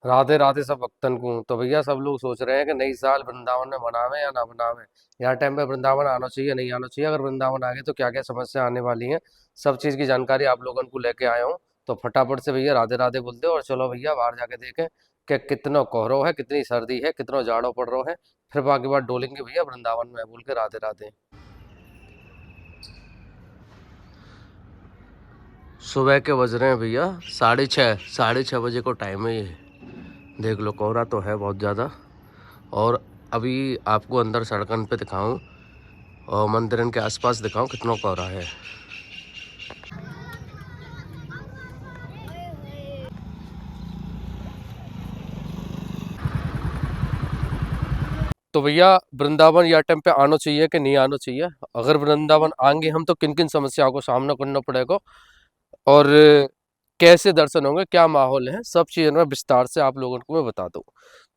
राधे राधे सब भक्तन को। तो भैया सब लोग सोच रहे हैं कि नई साल वृंदावन में मनावे या ना मनावे, यहाँ टाइम पे वृंदावन आना चाहिए नहीं आना चाहिए, अगर वृंदावन आ गए तो क्या क्या समस्या आने वाली है, सब चीज़ की जानकारी आप लोगों को लेके आया हूँ। तो फटाफट से भैया राधे राधे बोल दो और चलो भैया बाहर जाके देखें कि कितना कोहरो है, कितनी सर्दी है, कितना जाड़ो पड़ रहा है। फिर बाकी बात डोलेंगे भैया वृंदावन में बोल के राधे राधे। सुबह के बज रहे हैं भैया 6:30, 6:30 बजे को टाइम है ये। देख लो कोहरा तो है बहुत ज़्यादा। और अभी आपको अंदर सड़कन पे दिखाऊं और मंदिरन के आसपास दिखाऊं कितना कोहरा है। तो भैया वृंदावन या टाइम पे आना चाहिए कि नहीं आना चाहिए, अगर वृंदावन आएंगे हम तो किन किन समस्याओं को सामना करना पड़ेगा और कैसे दर्शन होंगे, क्या माहौल है, सब चीज़ें मैं विस्तार से आप लोगों को मैं बता दूँ।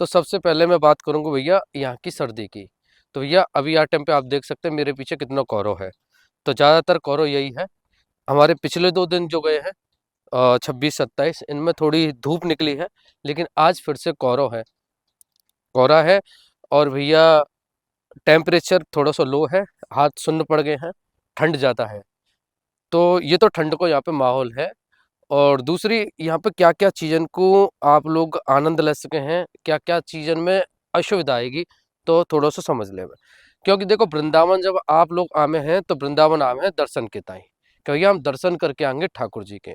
तो सबसे पहले मैं बात करूँगा भैया यहाँ की सर्दी की। तो भैया अभी यहाँ टाइम पे आप देख सकते हैं मेरे पीछे कितना कोहरा है। तो ज़्यादातर कोहरा यही है। हमारे पिछले 2 दिन जो गए हैं 26-27 इनमें थोड़ी धूप निकली है, लेकिन आज फिर से कोहरा है, कोहरा है। और भैया टेम्परेचर थोड़ा सा लो है, हाथ सुन्न पड़ गए हैं, ठंड ज़्यादा है। तो ये तो ठंड को यहाँ पे माहौल है। और दूसरी यहाँ पे क्या क्या चीज़न को आप लोग आनंद ले सके हैं, क्या क्या चीज़न में असुविधा आएगी, तो थोड़ा सा समझ ले। क्योंकि देखो वृंदावन जब आप लोग आमे हैं तो वृंदावन आमे हैं दर्शन के ताई, कि भैया हम दर्शन करके आएंगे ठाकुर जी के।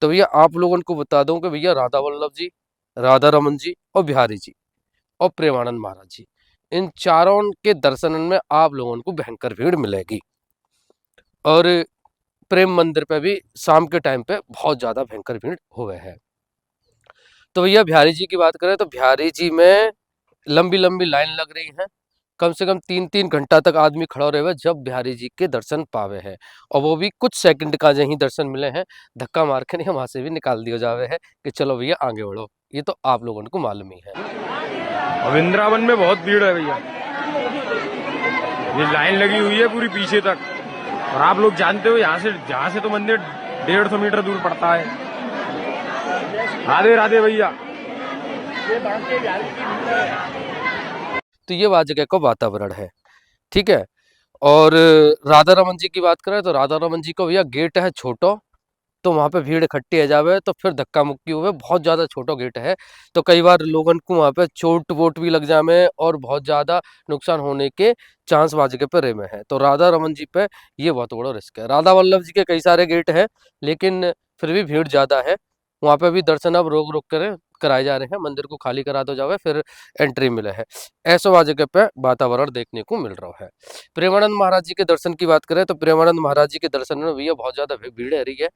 तो भैया आप लोगों को बता दूं कि भैया राधा वल्लभ जी, राधा रमन जी और बिहारी जी और प्रेमानंद महाराज जी, इन चारों के दर्शन में आप लोगों को भयंकर भीड़ मिलेगी। और प्रेम मंदिर पे भी शाम के टाइम पे बहुत ज़्यादा भयंकर भीड़ हुए है। तो भैया बिहारी जी की बात करें तो बिहारी जी में लंबी लंबी लाइन लग रही है, कम से कम 3-3 घंटा तक आदमी खड़ा रहे हुए जब बिहारी जी के दर्शन पावे है। और वो भी कुछ सेकंड का ही दर्शन मिले हैं, धक्का मार के नहीं वहां से भी निकाल दिया जावे है कि चलो भैया आगे बढ़ो। ये तो आप लोगों को मालूम ही है। और वृंदावन में बहुत भीड़ है भैया, ये लाइन लगी हुई है पूरी पीछे तक। और आप लोग जानते हो यहाँ से तो मंदिर 150 मीटर दूर पड़ता है। राधे राधे भैया। तो ये वह जगह का वातावरण है, ठीक है। और राधा रमन जी की बात करें तो राधा रमन जी को भैया गेट है छोटो, तो वहाँ पे भीड़ इकट्ठी है जावे तो फिर धक्का मुक्की हुए, बहुत ज़्यादा छोटा गेट है। तो कई बार लोगन को वहाँ पे चोट वोट भी लग जामे और बहुत ज़्यादा नुकसान होने के चांस वाजगे पे रहे में है। तो राधा रमन जी पे ये बहुत बड़ा रिस्क है। राधा वल्लभ जी के कई सारे गेट है, लेकिन फिर भी भीड़ ज़्यादा है। वहाँ पे भी दर्शन अब रोक रोक कर कराए जा रहे हैं, मंदिर को खाली करा दो जावे फिर एंट्री मिले है। ऐसा वहाँ जगह पे वातावरण देखने को मिल रहा है। प्रेमानंद महाराज जी के दर्शन की बात करें तो प्रेमानंद महाराज जी के दर्शन में भैया बहुत ज़्यादा भीड़ है रही है।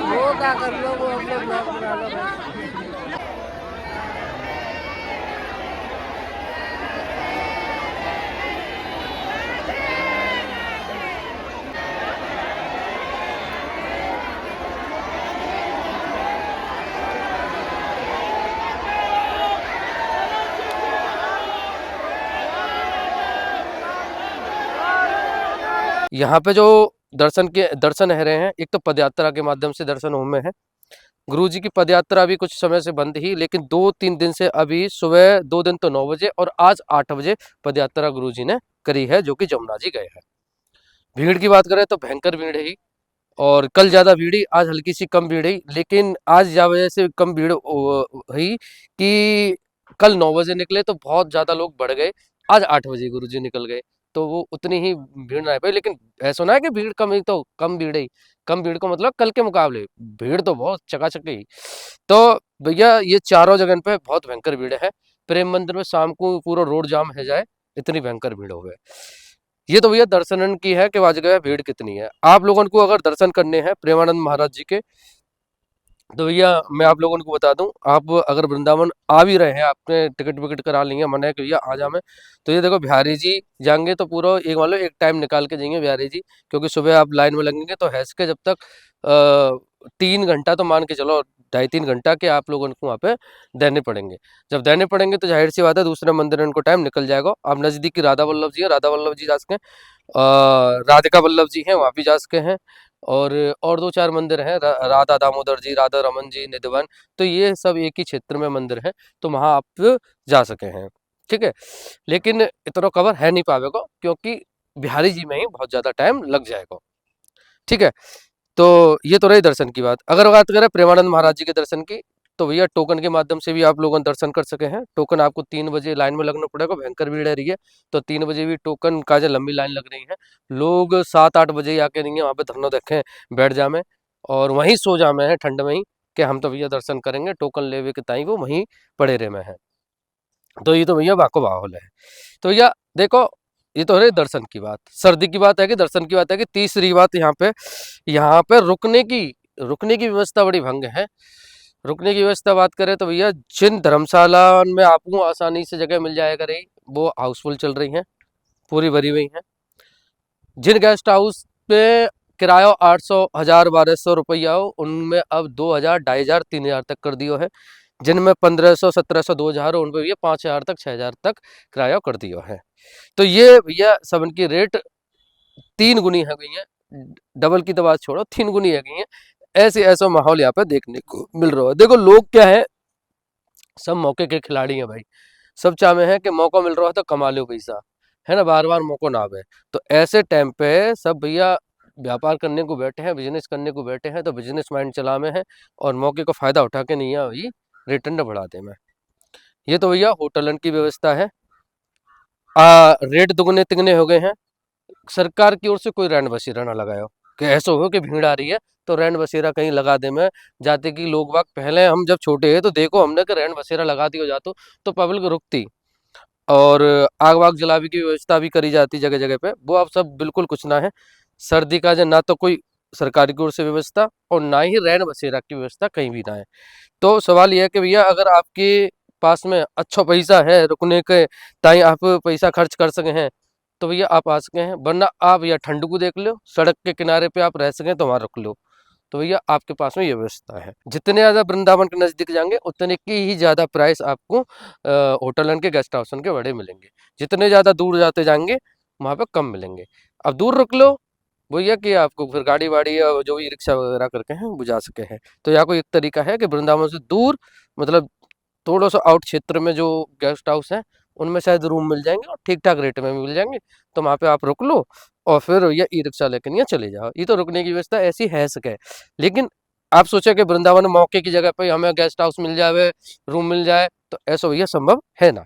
वो क्या कर लो, वो हम लोग ब्लॉग बना लो भाई। यहाँ पे जो दर्शन है रहे हैं, एक तो पदयात्रा के माध्यम से दर्शन होमे है। गुरु जी की पदयात्रा अभी कुछ समय से बंद ही, लेकिन 2-3 दिन से अभी सुबह 2 दिन तो 9 बजे और आज 8 बजे पदयात्रा गुरु जी ने करी है, जो कि जमुना जी गए हैं। भीड़ की बात करें तो भयंकर भीड़ है ही, और कल ज्यादा भीड़ ही, आज हल्की सी कम भीड़ है। लेकिन आज ज्यादा वजह से कम भीड़ हुई कि कल 9 बजे निकले तो बहुत ज्यादा लोग बढ़ गए, आज 8 बजे गुरु जी निकल गए तो वो उतनी ही भीड़ ना पाई। लेकिन ऐसा ना है कि भीड़ कम ही, तो कम भीड़ ही, कम भीड़ को मतलब कल के मुकाबले भीड़ तो बहुत चकाचक ही। तो भैया ये चारों जगह पे बहुत भयंकर भीड़ है। प्रेम मंदिर में शाम को पूरा रोड जाम है जाए, इतनी भयंकर भीड़ हो गए। ये तो भैया दर्शन की है कि वहाँ जगह भीड़ कितनी है। आप लोगों को अगर दर्शन करने हैं प्रेमानंद महाराज जी के, तो भैया मैं आप लोगों को बता दूं, आप अगर वृंदावन आ भी रहे हैं, आपने टिकट विकट करा ली है, मन है कि भैया आ जा में, तो ये देखो बिहारी जी जाएंगे तो पूरा एक मान लो एक टाइम निकाल के जाएंगे बिहारी जी, क्योंकि सुबह आप लाइन में लगेंगे तो हैस के जब तक 3 घंटा तो मान के चलो, 2.5-3 घंटा के आप लोगों को वहाँ पे देने पड़ेंगे। जब देने पड़ेंगे तो ज़ाहिर सी बात है दूसरे मंदिर में उनको टाइम निकल जाएगा। आप नज़दीकी राधा वल्लभ जी है, राधा वल्लभ जी जा सकें, राधिका वल्लभ जी हैं, वहाँ भी जा सके हैं। और 2-4 मंदिर हैं, राधा दामोदर जी, राधा रमन जी, निधिवन, तो ये सब एक ही क्षेत्र में मंदिर हैं, तो वहाँ आप जा सके हैं, ठीक है। लेकिन इतना कवर है नहीं पावेगा, क्योंकि बिहारी जी में ही बहुत ज़्यादा टाइम लग जाएगा, ठीक है। तो ये तो रही दर्शन की बात। अगर बात करें प्रेमानंद महाराज जी के दर्शन की, तो भैया टोकन के माध्यम से भी आप लोगों दर्शन कर सके हैं। टोकन आपको 3 बजे लाइन में लगना पड़ेगा, भयंकर भीड़ है रही है, तो 3 बजे भी टोकन का जो लंबी लाइन लग रही है, लोग 7-8 बजे ही आके नहीं है वहाँ पे धरना देखें, बैठ जामे और वहीं सो जामे हैं ठंड में ही, कि हम तो भैया दर्शन करेंगे, टोकन लेवे के ताई वो वहीं पड़े रहे में है। तो ये तो भैया बाको बाहुल है। तो भैया देखो, ये तो है दर्शन की बात। सर्दी की बात है कि दर्शन की बात है कि तीसरी बात यहाँ पे रुकने की व्यवस्था बड़ी भंग है। रुकने की व्यवस्था बात करें तो भैया जिन धर्मशाला में आपको आसानी से जगह मिल जाएगा रही, वो हाउसफुल चल रही हैं, पूरी भरी हुई हैं। जिन गेस्ट हाउस पे किराया 800, 1000, 1200 रुपया हो, उनमें अब 2000, 2500, 3000 तक कर दियो है। जिनमें 1500, 1700, 2000 हो, उनपे भैया 5000 तक, 6000 तक किराया कर दियो है। तो ये भैया सब इनकी रेट 3 गुनी है गई है, डबल की तो बात छोड़ो, 3 गुनी है गई है। ऐसा माहौल यहाँ पे देखने को मिल रहा है। देखो लोग क्या है, सब मौके के खिलाड़ी हैं भाई, सब चाहे हैं कि मौका मिल रहा है तो कमा लो पैसा, है ना, बार बार मौका ना आवे। तो ऐसे टाइम पे सब भैया व्यापार करने को बैठे हैं, बिजनेस करने को बैठे हैं, तो बिजनेस माइंड चला में है और मौके का फायदा उठा के नहीं है भाई रिटर्न बढ़ा दे में। ये तो भैया होटलन की व्यवस्था है। रेट दुगने तिगने हो गए हैं। सरकार की ओर से कोई रैन बसेरा ना लगाओ कि ऐसा हो कि भीड़ आ रही है तो रैन बसेरा कहीं लगा दे में, जाते कि लोग बाग पहले हम जब छोटे हैं तो देखो हमने कि रैन बसेरा लगा दिया जातो तो पब्लिक रुकती, और आग वाग जलाने की व्यवस्था भी करी जाती जगह जगह पे। वो अब सब बिल्कुल कुछ ना है। सर्दी का जो ना तो कोई सरकारी की ओर से व्यवस्था और ना ही रैन बसेरा की व्यवस्था कहीं भी ना है। तो सवाल यह है कि भैया अगर आपके पास में अच्छा पैसा है रुकने के ताई आप पैसा खर्च कर सके हैं, तो भैया आप आ सके हैं, वरना आप या ठंड को देख लो, सड़क के किनारे पे आप रह सकें तो वहाँ रुक लो। तो भैया आपके पास में ये व्यवस्था है। जितने ज़्यादा वृंदावन के नज़दीक जाएंगे उतने की ही ज़्यादा प्राइस आपको होटल के गेस्ट हाउस के बड़े मिलेंगे। जितने ज़्यादा दूर जाते जाएंगे वहाँ पे कम मिलेंगे। अब दूर रुक लो भैया कि आपको फिर गाड़ी वाड़ी या जो भी रिक्शा वगैरह करके हैं वो जा सके हैं। तो यहाँ कोई एक तरीका है कि वृंदावन से दूर, मतलब थोड़ा सा आउट क्षेत्र में जो गेस्ट हाउस हैं उनमें शायद रूम मिल जाएंगे और ठीक ठाक रेट में मिल जाएंगे, तो वहाँ पे आप रुक लो और फिर ये ई रिक्शा लेकर नहीं चले जाओ। ये तो रुकने की व्यवस्था ऐसी है सके। लेकिन आप सोचे कि वृंदावन मौके की जगह पे हमें गेस्ट हाउस मिल जाए, रूम मिल जाए, तो ऐसा भैया संभव है ना।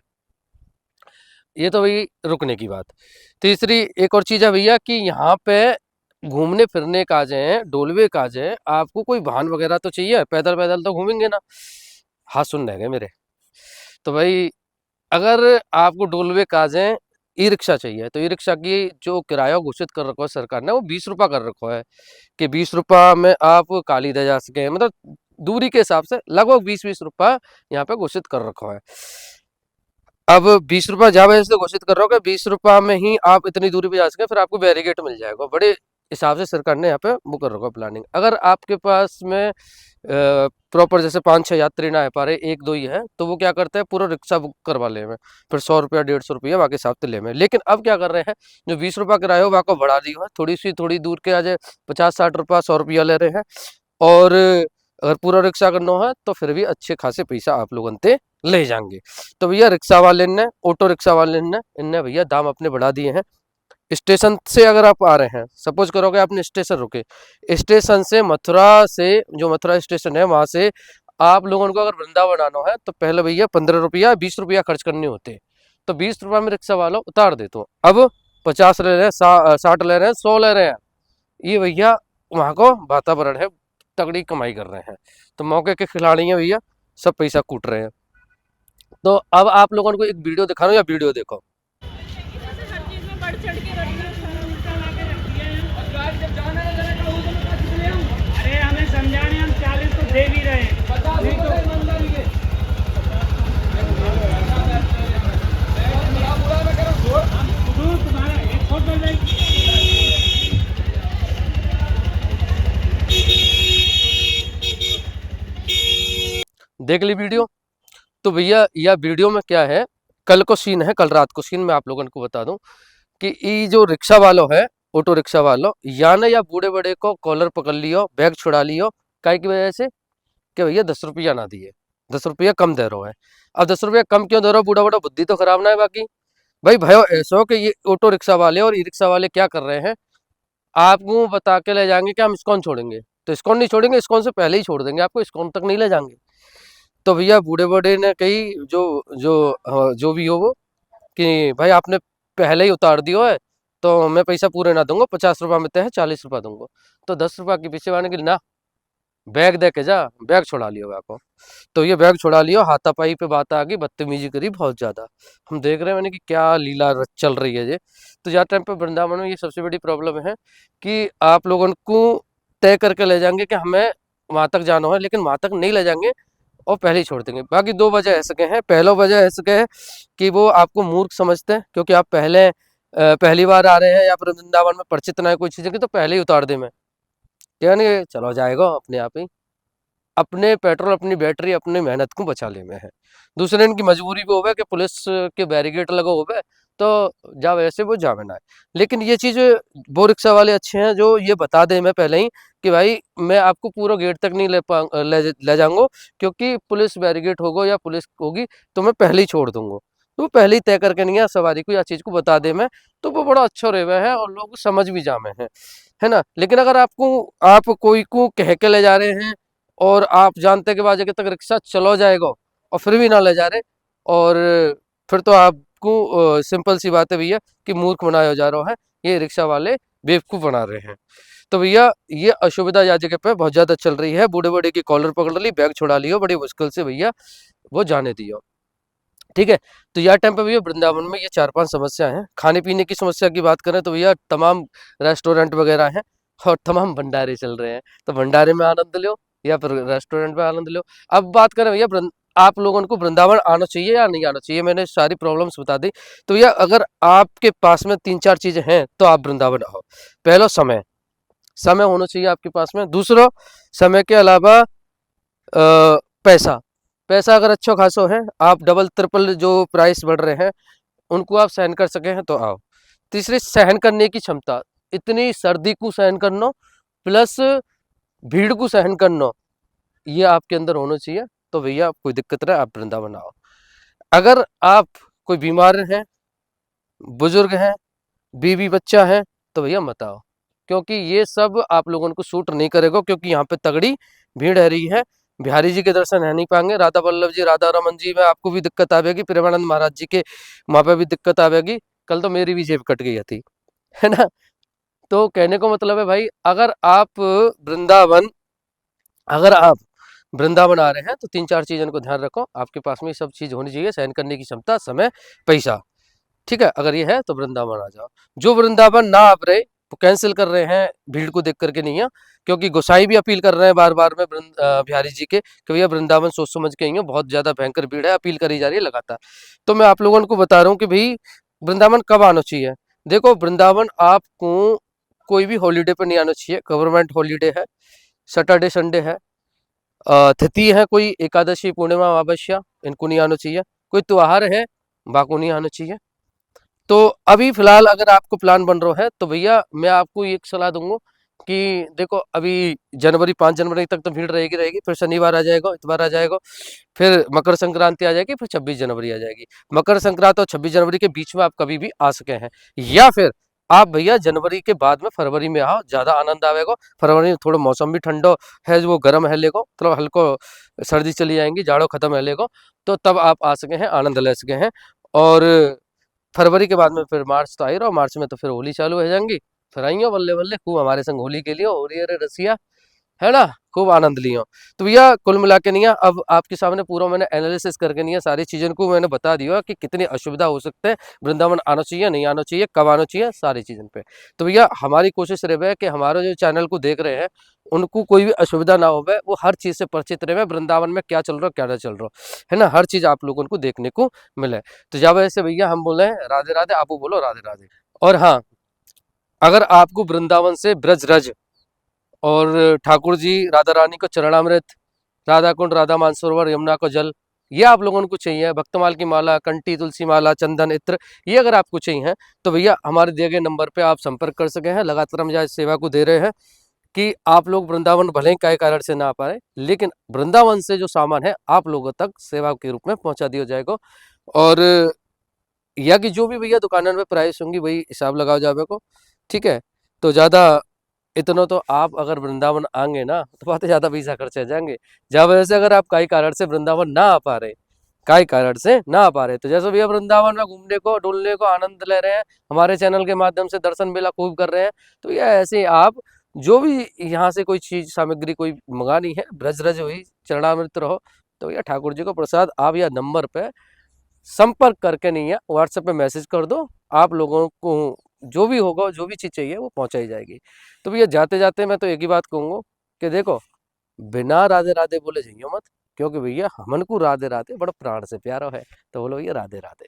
ये तो भाई रुकने की बात। तीसरी एक और चीज़ है भैया कि यहाँ पे घूमने फिरने का जाए, डोलवे का जाए, आपको कोई वाहन वगैरह तो चाहिए, पैदल पैदल तो घूमेंगे ना। हाँ सुन रहे मेरे, तो भाई अगर आपको डोलवे का जाए ई रिक्शा चाहिए, तो ई रिक्शा की जो किराया घोषित कर रखा है सरकार ने वो 20 रुपये कर रखा है कि 20 रुपये में आप काली दे जा सके, मतलब दूरी के हिसाब से लगभग 20-20 रुपये यहाँ पे घोषित कर रखा है। अब 20 रुपये जहाँ वजह से घोषित कर रहा हूँ कि 20 रुपये में ही आप इतनी दूरी पे जा सके, फिर आपको बैरिकेड मिल जाएगा। बड़े हिसाब से सरकार ने यहाँ पे वो कर रखा प्लानिंग। अगर आपके पास में प्रॉपर जैसे 5-6 यात्री ना आ पा रहे, 1-2 ही है, तो वो क्या करते हैं पूरा रिक्शा बुक करवा ले में, फिर 100 रुपया 150 रुपया बाकी हिसाब से ले में। लेकिन अब क्या कर रहे हैं, जो 20 रुपया किराया हो को बढ़ा दी है, थोड़ी दूर के आज 50-60 रुपया 100 रुपया ले रहे हैं। और अगर पूरा रिक्शा करना है तो फिर भी अच्छे खासे पैसा आप लोगों से ले जाएंगे। तो भैया रिक्शा वाले ने, ऑटो रिक्शा वाले ने, इनने भैया दाम अपने बढ़ा दिए हैं। स्टेशन से अगर आप आ रहे हैं, सपोज करोगे आपने स्टेशन रुके, स्टेशन से मथुरा से, जो मथुरा स्टेशन है वहां से आप लोगों को अगर वृंदावन आना है तो पहले भैया 15 रुपया 20 रुपया खर्च करने होते, तो 20 रुपया में रिक्शा वाला उतार दे। तो अब 50 ले रहे हैं, 60 ले रहे हैं, 100 ले रहे हैं। ये भैया वहाँ को वातावरण है, तगड़ी कमाई कर रहे हैं। तो मौके के खिलाड़ी हैं भैया, सब पैसा कूट रहे हैं। तो अब आप लोगों को एक वीडियो दिखा रहा हूँ, या वीडियो देखो। अरे हमें समझाने, हम 40 तो दे भी रहे हैं। तुम्हारा एक फोटो देख ली वीडियो। तो भैया यह वीडियो में क्या है, कल को सीन है, कल रात को सीन मैं आप लोगों को बता दूं कि ये जो रिक्शा वालों है, ऑटो रिक्शा वालों या ना या बूढ़े बड़े को कॉलर पकड़ लियो, बैग छुड़ा लियो, काय की वजह से कि भैया 10 रुपया ना दिए, 10 रुपया कम दे रहे हैं। अब 10 रुपया कम क्यों दे रहे हो, बूढ़ा बूढ़ा बुद्धि तो खराब ना है बाकी। भाई भयो ऐसा हो कि ये ऑटो रिक्शा वाले और ई रिक्शा वाले क्या कर रहे हैं, आपको बता के ले जाएंगे कि हम इस्कॉन छोड़ेंगे, तो इस्कॉन नहीं छोड़ेंगे, इस्कॉन से पहले ही छोड़ देंगे, आपको इस्कॉन तक नहीं ले जाएंगे। तो भैया बूढ़े बूढ़े ने कही जो जो जो भी हो वो कि भाई आपने पहले ही उतार दियो है, तो मैं पैसा पूरे ना दूंगा, 50 रुपया में तय है, 40 रुपया दूंगा। तो 10 रुपया के पीछे वाले की ना, बैग दे के जा, बैग छुड़ा लियो बैग को। तो ये बैग छुड़ा लियो, हाथापाई पे बात आ गई, बदतमीजी करी बहुत ज्यादा। हम देख रहे हैं मैंने कि क्या लीला चल रही है ये। तो यार टाइम पे वृंदावन में ये सबसे बड़ी प्रॉब्लम है कि आप लोगों को तय करके ले जाएंगे कि हमें वहां तक जाना है, लेकिन वहां तक नहीं ले जाएंगे और पहले ही छोड़ देंगे। बाकी दो वजह ऐसे के हैं, पहला वजह ऐसे के है कि वो आपको मूर्ख समझते हैं, क्योंकि आप पहली बार आ रहे हैं या फिर वृंदावन में परिचित ना है कोई चीज़ की, तो पहले ही उतार दे मैं, क्या नहीं चलो जाएगा अपने आप ही, अपने पेट्रोल अपनी बैटरी अपनी मेहनत को बचा ले में है। दूसरे इनकी मजबूरी भी होवे कि पुलिस के बैरिकेड लगा होवे, तो जा वैसे वो जावे ना है। लेकिन ये चीज़ वो रिक्शा वाले अच्छे हैं जो ये बता दें मैं पहले ही कि भाई मैं आपको पूरा गेट तक नहीं ले जाऊंगा, क्योंकि पुलिस बैरिकेड होगा या पुलिस होगी तो मैं पहले ही छोड़ दूंगा। तो वो पहले ही तय करके नहीं है सवारी को या चीज़ को बता दे मैं, तो वो बड़ा अच्छा रहे है और लोग समझ भी जामे हैं, है ना। लेकिन अगर आप कोई को कह के ले जा रहे हैं और आप जानते के बाद जगह तक रिक्शा चलो जाएगा और फिर भी ना ले जा रहे, और फिर तो आपको सिंपल सी बात है भैया कि मूर्ख बनाया जा रहा है, ये रिक्शा वाले बेवकूफ़ बना रहे हैं। तो भैया ये असुविधा या जगह पे बहुत ज़्यादा चल रही है, बूढ़े बूढ़े की कॉलर पकड़ ली, बैग छुड़ा लियो बड़ी मुश्किल से भैया वो जाने दियो, ठीक है। तो यार टाइम पे भैया वृंदावन में ये 4-5 समस्या हैं। खाने पीने की समस्या की बात करें तो भैया तमाम रेस्टोरेंट वगैरह हैं और तमाम भंडारे चल रहे हैं, तो भंडारे में आनंद लो या फिर रेस्टोरेंट में आनंद लो। अब बात करें भैया आप लोगों को वृंदावन आना चाहिए या नहीं आना चाहिए, मैंने सारी प्रॉब्लम्स बता दी। तो भैया अगर आपके पास में 3-4 चीजें हैं तो आप वृंदावन आओ। पहला समय, समय होना चाहिए आपके पास में। दूसरा, समय के अलावा पैसा, पैसा अगर अच्छा खासा है, आप डबल ट्रिपल जो प्राइस बढ़ रहे हैं उनको आप सहन कर सके हैं तो आओ। तीसरी, सहन करने की क्षमता, इतनी सर्दी को सहन करना प्लस भीड़ को सहन करना, ये आपके अंदर होना चाहिए। तो भैया कोई दिक्कत नहीं, आप वृंदावन आओ। अगर आप कोई बीमार हैं, बुजुर्ग हैं, बीवी बच्चा है, तो भैया मत आओ, क्योंकि ये सब आप लोगों को सूट नहीं करेगा, क्योंकि यहाँ पे तगड़ी भीड़ है रही है। बिहारी जी के दर्शन है नहीं पाएंगे, राधा वल्लभ जी राधा रमन जी में आपको भी दिक्कत आवेगी, प्रेमानंद महाराज जी के वहाँ पे भी दिक्कत आवेगी। कल तो मेरी भी जेब कट गई थी, है ना। तो कहने को मतलब है भाई, अगर आप वृंदावन आ रहे हैं तो 3-4 चीज़ों को ध्यान रखो, आपके पास में सब चीज़ होनी चाहिए, सहन करने की क्षमता, समय, पैसा, ठीक है। अगर ये है तो वृंदावन आ जाओ। जो वृंदावन ना आ रहे वो कैंसिल कर रहे हैं भीड़ को देख करके नहीं है, क्योंकि गोसाई भी अपील कर रहे हैं बार बार में बिहारी जी के कि भैया वृंदावन सोच समझ के आइए, बहुत ज्यादा भयंकर भीड़ है, अपील करी जा रही है लगातार। तो मैं आप लोगों को बता रहा हूँ कि भाई वृंदावन कब आना चाहिए। देखो वृंदावन आपको कोई भी हॉलीडे पर नहीं आना चाहिए, गवर्नमेंट हॉलीडे है, सैटरडे संडे है, तिथि है, कोई एकादशी पूर्णिमा अमावस्या, इनको नहीं आना चाहिए। कोई त्योहार है, बाको नहीं आना चाहिए। तो अभी फिलहाल अगर आपको प्लान बन रहा है तो भैया मैं आपको एक सलाह दूंगा कि देखो अभी जनवरी 5 जनवरी तक तो भीड़ रहेगी रहेगी, फिर शनिवार आ जाएगा, इतवार आ जाएगा, फिर मकर संक्रांति आ जाएगी, फिर 26 जनवरी आ जाएगी। मकर संक्रांति और 26 जनवरी के बीच में आप कभी भी आ सके हैं, या फिर आप भैया जनवरी के बाद में फरवरी में आओ, ज़्यादा आनंद आएगा। फरवरी में थोड़ा मौसम भी ठंडा है, वो गर्म है लेको, थोड़ा हल्को सर्दी चली जाएंगी, जाड़ो खत्म है लेको, तो तब आप आ सके हैं, आनंद ले सके हैं। और फरवरी के बाद में फिर मार्च तो आ ही रहा, मार्च में तो फिर होली चालू हो जाएंगी, फिर आइयो बल्ले बल्ले खूब हमारे संग होली के लिए, होली अरे रसिया, है ना, खूब आनंद लियो। तो भैया कुल मिला के नहीं है, अब आपके सामने पूरा मैंने एनालिसिस करके नहीं है, सारी चीज़ों को मैंने बता दिया कि कितनी असुविधा हो सकते हैं, वृंदावन आना चाहिए नहीं आना चाहिए, कब आना चाहिए, सारी चीज़ों पे। तो भैया हमारी कोशिश रहे कि हमारे जो चैनल को देख रहे हैं उनको कोई भी असुविधा ना हो, वो हर चीज़ से परिचित रहे, वृंदावन में क्या चल रहा क्या ना चल रहा, है ना, हर चीज़ आप लोगों को देखने को मिले। तो जब ऐसे भैया हम बोले राधे राधे, आप बोलो राधे राधे। और हाँ, अगर आपको वृंदावन से ब्रज रज और ठाकुर जी राधा रानी को चरणामृत, राधा कुंड, राधा मानसरोवर, यमुना का जल, ये आप लोगों को चाहिए, भक्तमाल की माला, कंठी, तुलसी माला, चंदन, इत्र, ये अगर आपको चाहिए तो भैया हमारे दिए गए नंबर पे आप संपर्क कर सके हैं। लगातार हम यहाँ इस सेवा को दे रहे हैं कि आप लोग वृंदावन भले ही कई कारण से ना आ पाए, लेकिन वृंदावन से जो सामान है आप लोगों तक सेवा के रूप में पहुंचा दिया जाएगा। और या कि जो भी भैया दुकानों में प्राइस होंगी वही हिसाब लगाओ जावे को, ठीक है। तो ज़्यादा इतना तो आप अगर वृंदावन आएंगे ना तो बहुत ज़्यादा पैसा खर्च हो जाएंगे। जहाँ वजह से अगर आप कई कारण से वृंदावन ना आ पा रहे, कई कारण से ना आ पा रहे, तो जैसे भैया वृंदावन में घूमने को, डुलने को, आनंद ले रहे हैं, हमारे चैनल के माध्यम से दर्शन मेला खूब कर रहे हैं, तो ये ऐसे ही आप जो भी यहाँ से कोई चीज सामग्री कोई मंगानी है, ब्रज रज हुई, चरणामृत रहो, तो ये ठाकुर जी को प्रसाद आप या नंबर पे संपर्क करके नहीं है, व्हाट्सएप पे मैसेज कर दो, आप लोगों को जो भी होगा, जो भी चीज़ चाहिए वो पहुंचाई जाएगी। तो भैया जाते जाते मैं तो एक ही बात कहूँगा कि देखो, बिना राधे राधे बोले जाइयो मत, क्योंकि भैया हमन को राधे राधे बड़ा प्राण से प्यारा है। तो बोलो भैया राधे राधे।